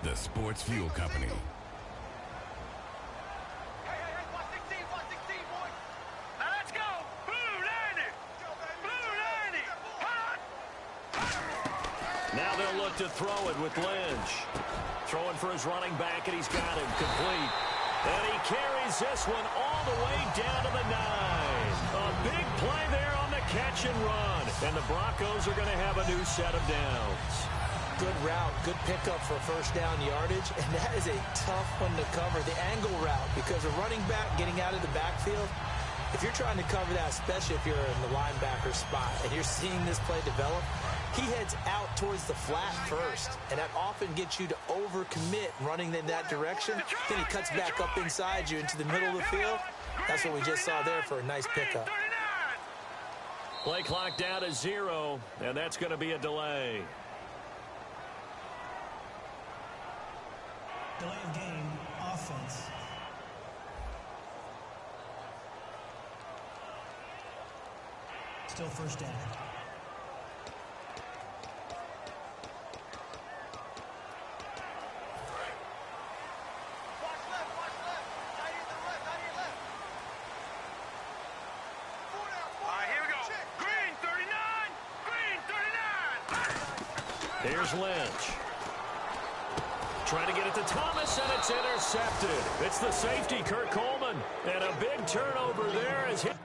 the Sports Fuel Company. Now they'll look to throw it with Lynch. Throwing for his running back, and he's got him complete. And he carries this one all the way down to the 9. A big play there on the catch and run. And the Broncos are going to have a new set of downs. Good route, good pickup for first down yardage. And that is a tough one to cover, the angle route, because a running back getting out of the backfield, if you're trying to cover that, especially if you're in the linebacker spot, and you're seeing this play develop, he heads out towards the flat first, and that often gets you to overcommit running in that direction. Then he cuts back up inside you into the middle of the field. That's what we just saw there for a nice pickup. Play clock down to 0, and that's going to be a delay. Delay of game, offense. Still first down. Here's Lynch. Trying to get it to Thomas, and it's intercepted. It's the safety, Kurt Coleman. And a big turnover there as hit.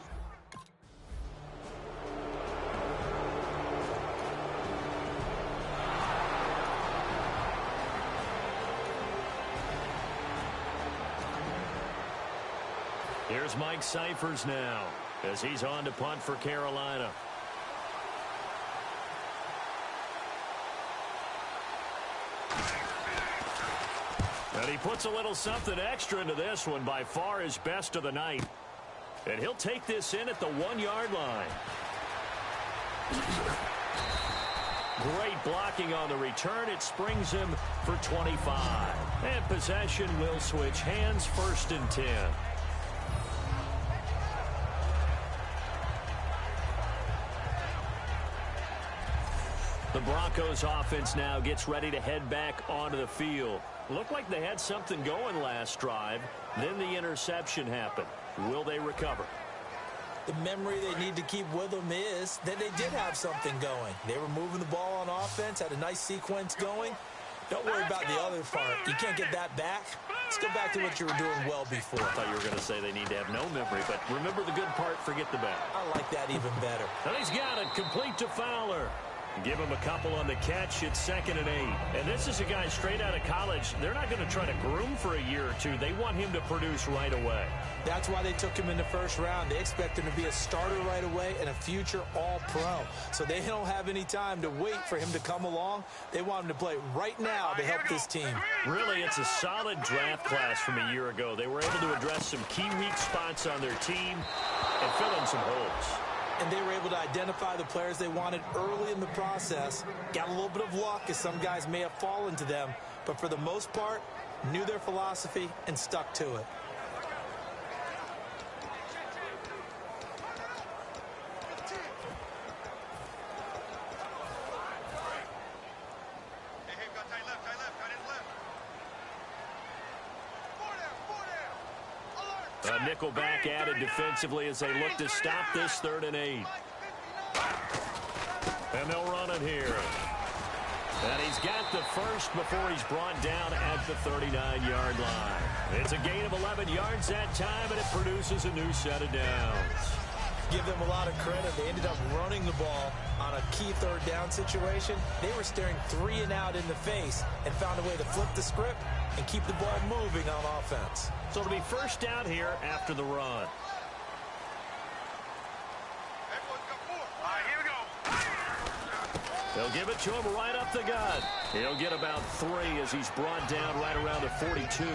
Here's Mike Cyphers now as he's on to punt for Carolina. And he puts a little something extra into this one, by far his best of the night. And he'll take this in at the 1-yard line. Great blocking on the return. It springs him for 25. And possession will switch hands, 1st and 10. The Broncos offense now gets ready to head back onto the field. Looked like they had something going last drive. Then the interception happened. Will they recover? The memory they need to keep with them is that they did have something going. They were moving the ball on offense, had a nice sequence going. Don't worry about the other part. You can't get that back. Let's go back to what you were doing well before. I thought you were going to say they need to have no memory, but remember the good part, forget the bad. I like that even better. And he's got it, complete to Fowler. Give him a couple on the catch. It's 2nd and 8. And this is a guy straight out of college. They're not going to try to groom for a year or two. They want him to produce right away. That's why they took him in the first round. They expect him to be a starter right away and a future all-pro. So they don't have any time to wait for him to come along. They want him to play right now to help this team. Really, it's a solid draft class from a year ago. They were able to address some key weak spots on their team and fill in some holes. And they were able to identify the players they wanted early in the process. Got a little bit of luck as some guys may have fallen to them. But for the most part, knew their philosophy and stuck to it. A nickelback added defensively as they look to stop this 3rd and 8. And they'll run it here. And he's got the first before he's brought down at the 39-yard line. It's a gain of 11 yards that time, and it produces a new set of downs. Give them a lot of credit. They ended up running the ball on a key 3rd down situation. They were staring 3 and out in the face and found a way to flip the script and keep the ball moving on offense. So it'll be first down here after the run. They'll give it to him right up the gut. He'll get about 3 as he's brought down right around the 42.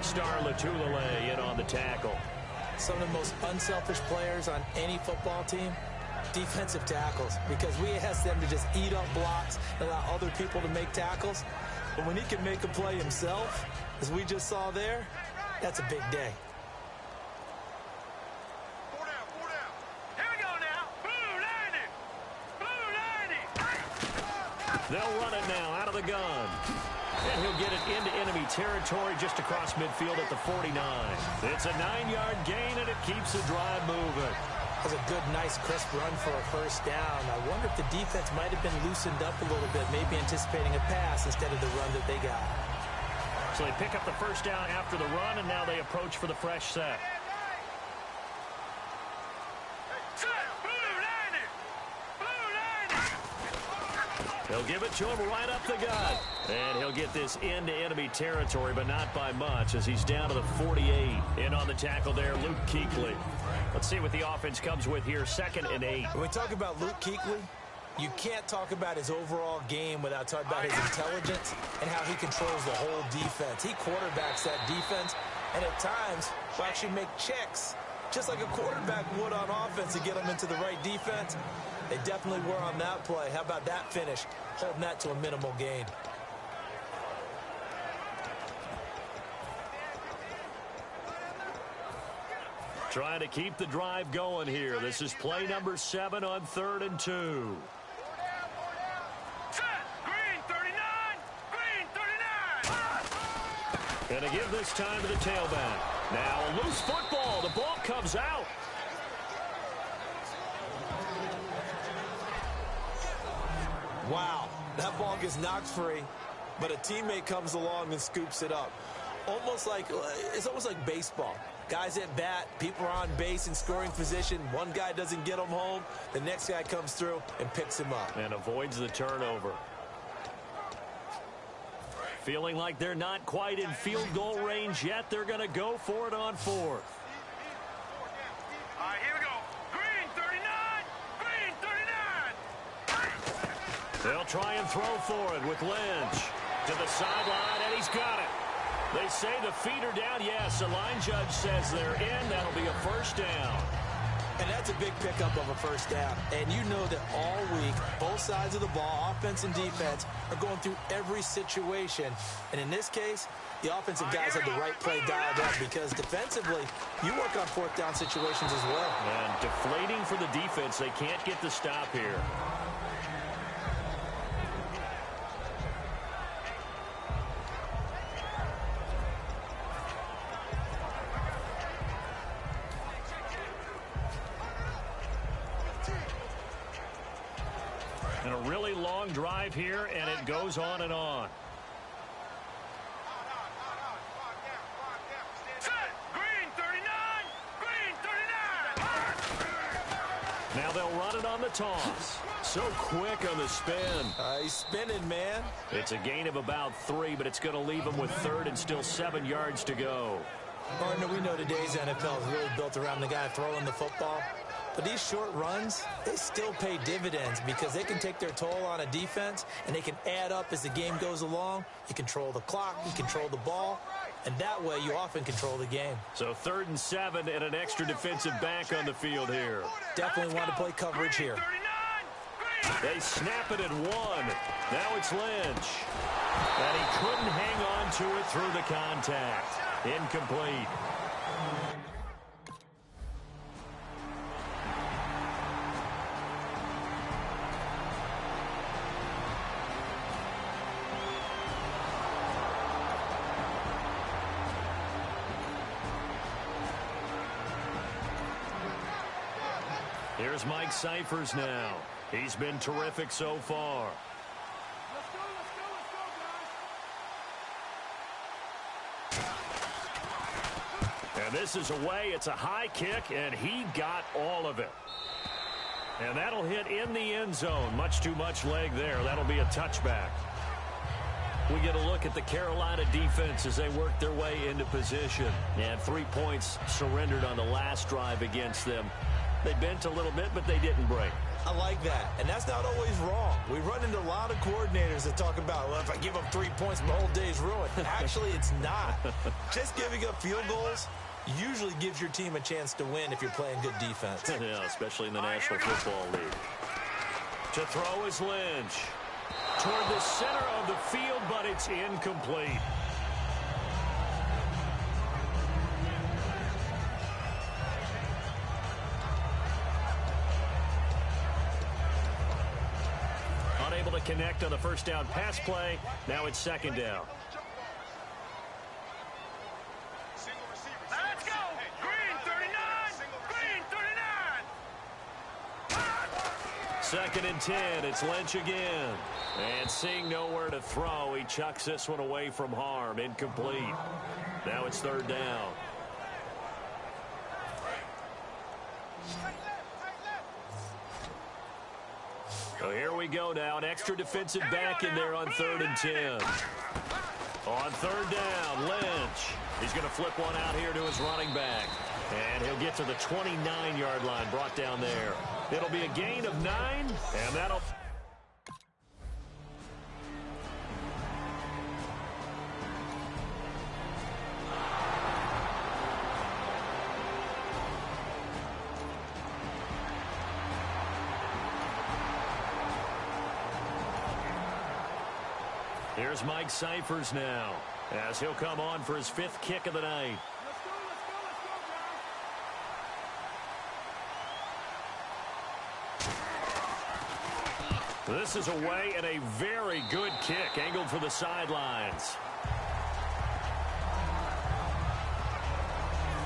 Star Latulele in on the tackle. Some of the most unselfish players on any football team, defensive tackles, because we ask them to just eat up blocks and allow other people to make tackles. But when he can make a play himself, as we just saw there, that's a big day. They'll run it now out of the gun. And And he'll get it into enemy territory just across midfield at the 49. It's a 9-yard gain, and it keeps the drive moving. That was a good, nice, crisp run for a first down. I wonder if the defense might have been loosened up a little bit, maybe anticipating a pass instead of the run that they got. So they pick up the first down after the run, and now they approach for the fresh set. He'll give it to him right up the gut. And he'll get this into enemy territory, but not by much, as he's down to the 48. In on the tackle there, Luke Kuechly. Let's see what the offense comes with here, 2nd and 8. When we talk about Luke Kuechly, you can't talk about his overall game without talking about his intelligence and how he controls the whole defense. He quarterbacks that defense, and at times will actually make checks, just like a quarterback would on offense to get them into the right defense. They definitely were on that play. How about that finish? Holding that to a minimal gain. Trying to keep the drive going here. This is play number 7 on 3rd and 2. And to give this time to the tailback. Now a loose football. The ball comes out. Wow, that ball gets knocked free, but a teammate comes along and scoops it up. It's almost like baseball. Guys at bat, people are on base in scoring position. One guy doesn't get him home. The next guy comes through and picks him up. And avoids the turnover. Feeling like they're not quite in field goal range yet. They're going to go for it on 4th. All right, here we go. Green 39. Green 39. They'll try and throw for it with Lynch. To the sideline, and he's got it. They say the feet are down. Yes, the line judge says they're in. That'll be a first down. And that's a big pickup of a first down. And you know that all week, both sides of the ball, offense and defense, are going through every situation. And in this case, the offensive guys have the right play dialed up, because defensively, you work on 4th down situations as well. And deflating for the defense. They can't get the stop here. And a really long drive here, and it goes on and on. Green 39. Green 39. Now they'll run it on the toss. So quick on the spin. He's spinning, man. It's a gain of about 3, but it's going to leave him with 3rd and still 7 yards to go. Partner, we know today's NFL is really built around the guy throwing the football. But these short runs, they still pay dividends, because they can take their toll on a defense, and they can add up as the game goes along. You control the clock, you control the ball, and that way you often control the game. So 3rd and 7 and an extra defensive back on the field here. Definitely want to play coverage here. They snap it at 1. Now it's Lynch. And he couldn't hang on to it through the contact. Incomplete. Here's Mike Cyphers now. He's been terrific so far. And this is away. It's a high kick, and he got all of it. And that'll hit in the end zone. Much too much leg there. That'll be a touchback. We get a look at the Carolina defense as they work their way into position. And 3 points surrendered on the last drive against them. They bent a little bit, but they didn't break. I like that, and that's not always wrong. We run into a lot of coordinators that talk about, well, if I give up 3 points, my whole day's ruined. Actually, it's not. Just giving up field goals usually gives your team a chance to win if you're playing good defense. Yeah, especially in the National Football League. To throw is Lynch. Toward the center of the field, but it's incomplete. Unable to connect on the first down pass play. Now it's 2nd down. 2nd and 10. It's Lynch again. And seeing nowhere to throw, he chucks this one away from harm. Incomplete. Now it's 3rd down. So here we go now. An extra defensive back in there on 3rd and 10. On 3rd down, Lynch. He's going to flip one out here to his running back. And he'll get to the 29-yard line, brought down there. It'll be a gain of 9, and that'll... Here's Mike Cyphers now, as he'll come on for his 5th kick of the night. This is away and a very good kick, angled for the sidelines.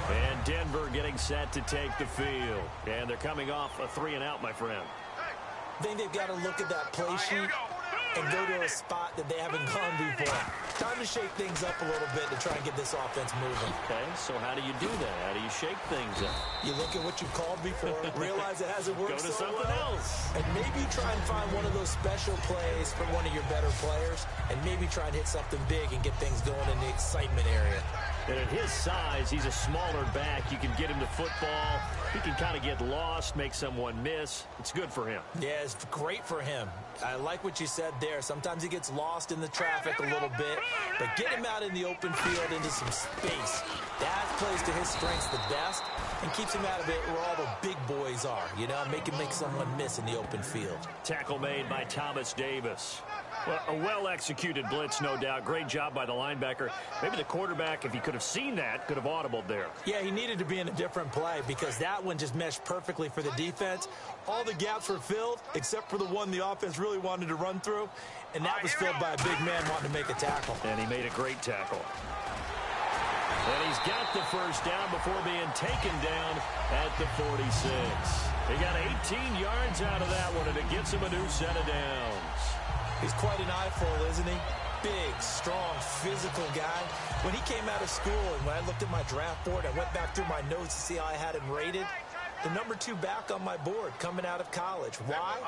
And Denver getting set to take the field. And they're coming off a 3-and-out, my friend. I think they've got to look at that play sheet and go to a spot that they haven't gone before. Time to shake things up a little bit to try and get this offense moving. Okay, so how do you do that? How do you shake things up? You look at what you've called before, realize it hasn't worked Go to so something well, else. and maybe try and find one of those special plays from one of your better players, and maybe try and hit something big and get things going in the excitement area. And at his size, he's a smaller back. You can get him to football. He can kind of get lost, make someone miss. It's good for him. Yeah, it's great for him. I like what you said there. Sometimes he gets lost in the traffic a little bit, but get him out in the open field into some space. That plays to his strengths the best and keeps him out of it where all the big boys are. You know, make someone miss in the open field. Tackle made by Thomas Davis. Well, a well-executed blitz, no doubt. Great job by the linebacker. Maybe the quarterback, if he could have seen that, could have audibled there. Yeah, he needed to be in a different play because that one just meshed perfectly for the defense. All the gaps were filled except for the one the offense really wanted to run through, and that was filled by a big man wanting to make a tackle. And he made a great tackle. And he's got the 1st down before being taken down at the 46. He got 18 yards out of that one, and it gets him a new set of downs. He's quite an eyeful, isn't he? Big, strong, physical guy. When he came out of school and when I looked at my draft board, I went back through my notes to see how I had him rated. The number 2 back on my board coming out of college. Why?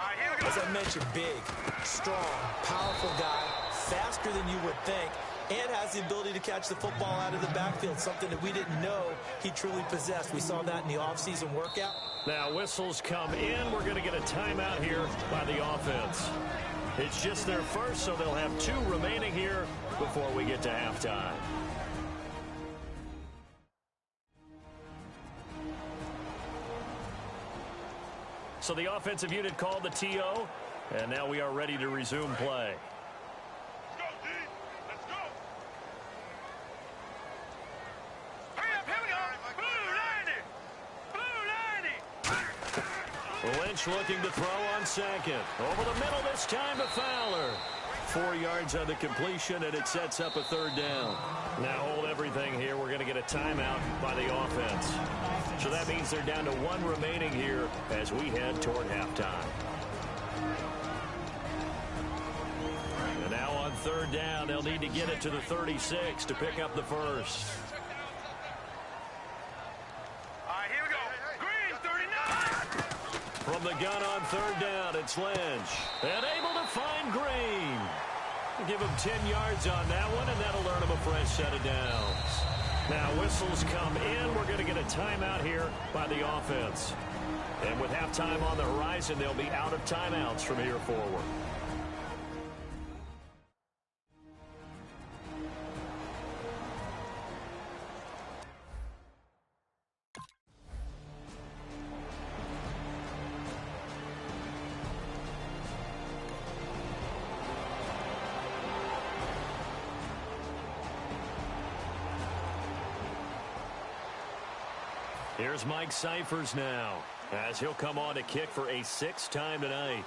As I mentioned, big, strong, powerful guy, faster than you would think, and has the ability to catch the football out of the backfield, something that we didn't know he truly possessed. We saw that in the offseason workout. Now whistles come in. We're going to get a timeout here by the offense. It's just their first, so they'll have 2 remaining here before we get to halftime. So the offensive unit called the TO, and now we are ready to resume play. Lynch looking to throw on 2nd. Over the middle this time to Fowler. 4 yards on the completion, and it sets up a 3rd down. Now hold everything here. We're going to get a timeout by the offense. So that means they're down to 1 remaining here as we head toward halftime. And now on 3rd down, they'll need to get it to the 36 to pick up the first. From the gun on 3rd down, it's Lynch. And able to find Green. Give him 10 yards on that one, and that'll earn him a fresh set of downs. Now whistles come in. We're going to get a timeout here by the offense. And with halftime on the horizon, they'll be out of timeouts from here forward. Here's Mike Cyphers now, as he'll come on to kick for a 6th time tonight.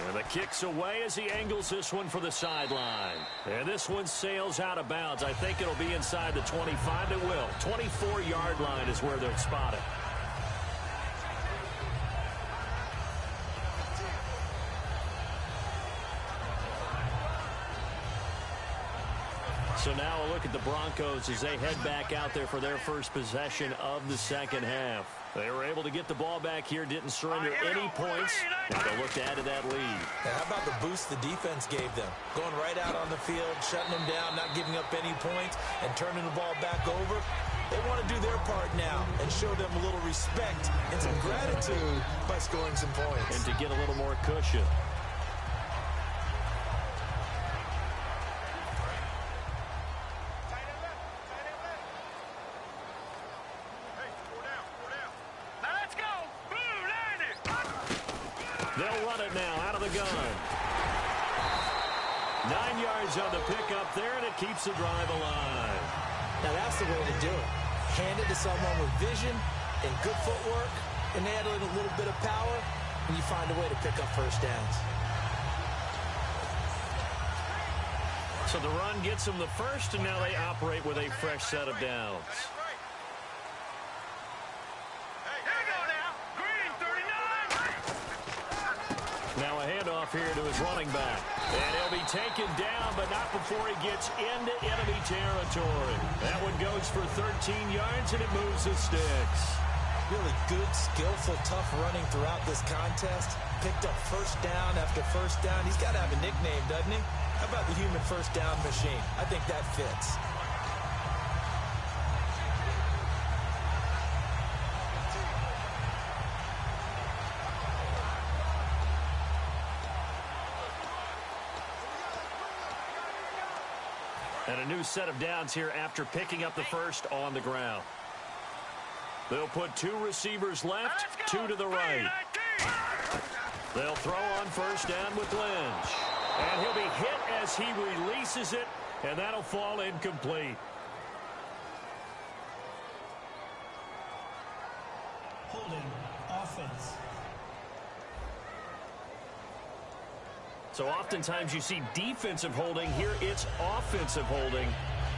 And the kick's away as he angles this one for the sideline. And this one sails out of bounds. I think it'll be inside the 25. It will. 24-yard line is where they'll spot it. So now a look at the Broncos as they head back out there for their first possession of the second half. They were able to get the ball back here, didn't surrender any points. Now they'll look to add to that lead. Now, how about the boost the defense gave them? Going right out on the field, shutting them down, not giving up any points, and turning the ball back over. They want to do their part now and show them a little respect and some gratitude by scoring some points. And to get a little more cushion. They'll run it now out of the gun. 9 yards on the pickup there, and it keeps the drive alive. Now that's the way to do it. Hand it to someone with vision and good footwork, and add a little bit of power, and you find a way to pick up first downs. So the run gets them the first, and now they operate with a fresh set of downs. Now a handoff here to his running back. And he'll be taken down, but not before he gets into enemy territory. That one goes for 13 yards, and it moves the sticks. Really good, skillful, tough running throughout this contest. Picked up first down after first down. He's got to have a nickname, doesn't he? How about the human first down machine? I think that fits. And a new set of downs here after picking up the first on the ground. They'll put 2 receivers left, 2 to the right. They'll throw on first down with Lynch. And he'll be hit as he releases it, and that'll fall incomplete. Holding offense. So oftentimes you see defensive holding. Here it's offensive holding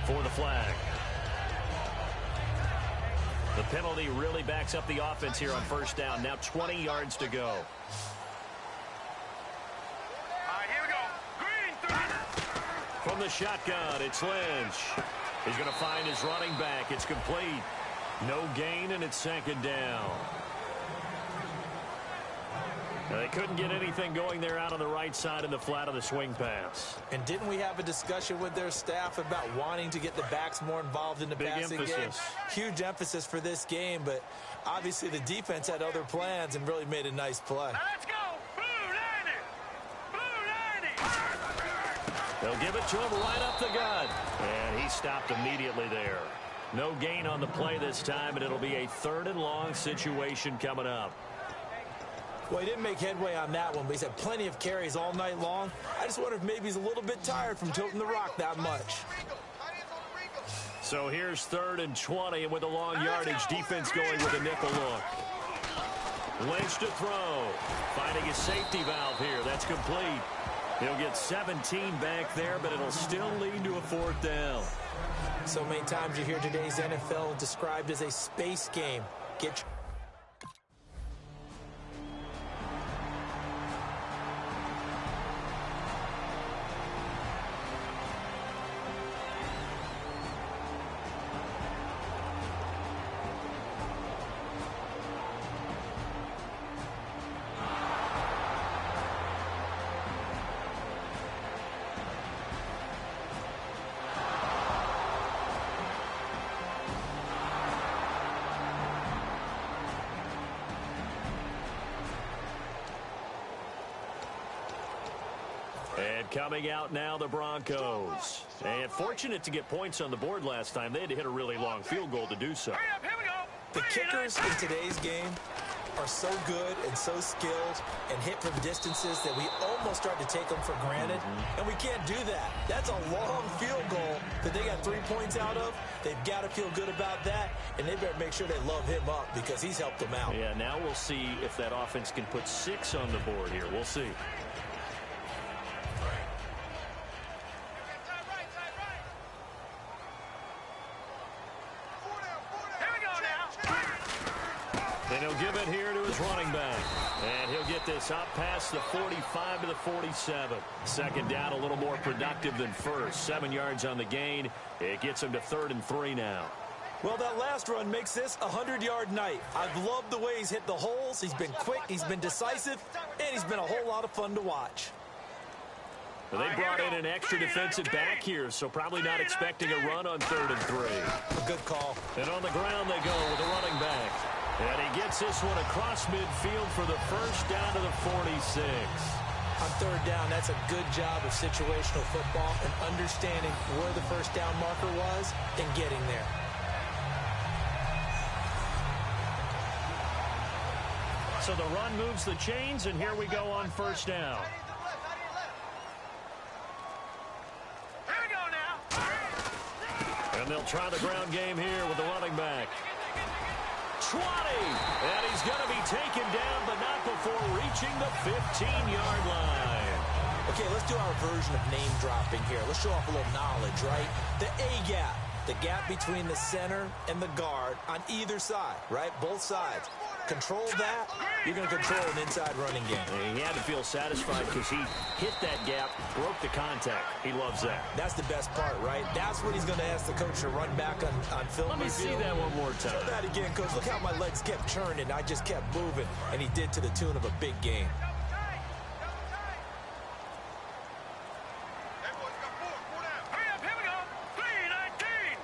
for the flag. The penalty really backs up the offense here on first down. Now 20 yards to go. Here we go. Green 30. From the shotgun, it's Lynch. He's going to find his running back. It's complete. No gain, and it's second down. Now, they couldn't get anything going there out on the right side in the flat of the swing pass. And didn't we have a discussion with their staff about wanting to get the backs more involved in the passing game? Huge emphasis for this game, but obviously the defense had other plans and really made a nice play. Let's go. Blue 90. Blue 90. They'll give it to him right up the gut. And he stopped immediately there. No gain on the play this time, and it'll be a 3rd and long situation coming up. Well, he didn't make headway on that one, but he's had plenty of carries all night long. I just wonder if maybe he's a little bit tired from tilting the rock that much. So here's 3rd and 20, and with a long yardage, defense going with a nickel look. Lynch to throw. Finding his safety valve here. That's complete. He'll get 17 back there, but it'll still lead to a 4th down. So many times you hear today's NFL described as a space game. Get And coming out now, the Broncos. And fortunate to get points on the board last time. They had to hit a really long field goal to do so. Hurry up, here we go. The kickers in today's game are so good and so skilled and hit from distances that we almost start to take them for granted. And we can't do that. That's a long field goal that they got 3 points out of. They've got to feel good about that, and they better make sure they love him up because he's helped them out. Yeah, now we'll see if that offense can put 6 on the board here. We'll see. get this up past the 45 to the 47. Second down, a little more productive than first. 7 yards on the gain. It gets him to 3rd and 3 now. Well, that last run makes this a 100-yard night. I've loved the way he's hit the holes. He's been quick, he's been decisive, and he's been a whole lot of fun to watch. Well, they brought in an extra defensive back here, so probably not expecting a run on 3rd and 3. A good call. And on the ground they go with a running back. And he gets this one across midfield for the first down to the 46. On 3rd down, that's a good job of situational football and understanding where the first down marker was and getting there. So the run moves the chains, and here we go on first down. Here we go now. And they'll try the ground game here with the running back. 20, and he's going to be taken down, but not before reaching the 15-yard line. Okay, let's do our version of name dropping here. Let's show off a little knowledge, right? The A-gap, the gap between the center and the guard on either side, right? Both sides. Control that, you're going to control an inside running game. And he had to feel satisfied because he hit that gap, broke the contact. He loves that. That's the best part, right? That's what he's going to ask the coach to run back on film. Let me see that one more time. Show that again, coach. Look how my legs kept churning. I just kept moving, and he did to the tune of a big game. Hurry up, here we go. 319.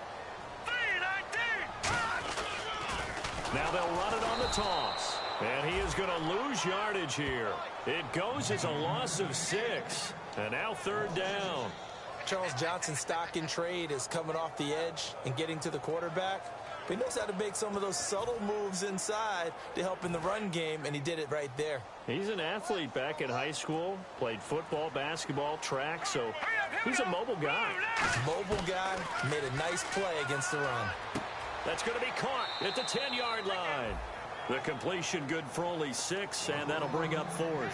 319. Now they'll run it on the toss. And he is going to lose yardage here. It goes as a loss of 6. And now 3rd down. Charles Johnson's stock in trade is coming off the edge and getting to the quarterback. But he knows how to make some of those subtle moves inside to help in the run game, and he did it right there. He's an athlete back in high school. Played football, basketball, track, so he's a mobile guy. Mobile guy, made a nice play against the run. That's going to be caught at the 10-yard line. The completion good for only 6, and that'll bring up 4th.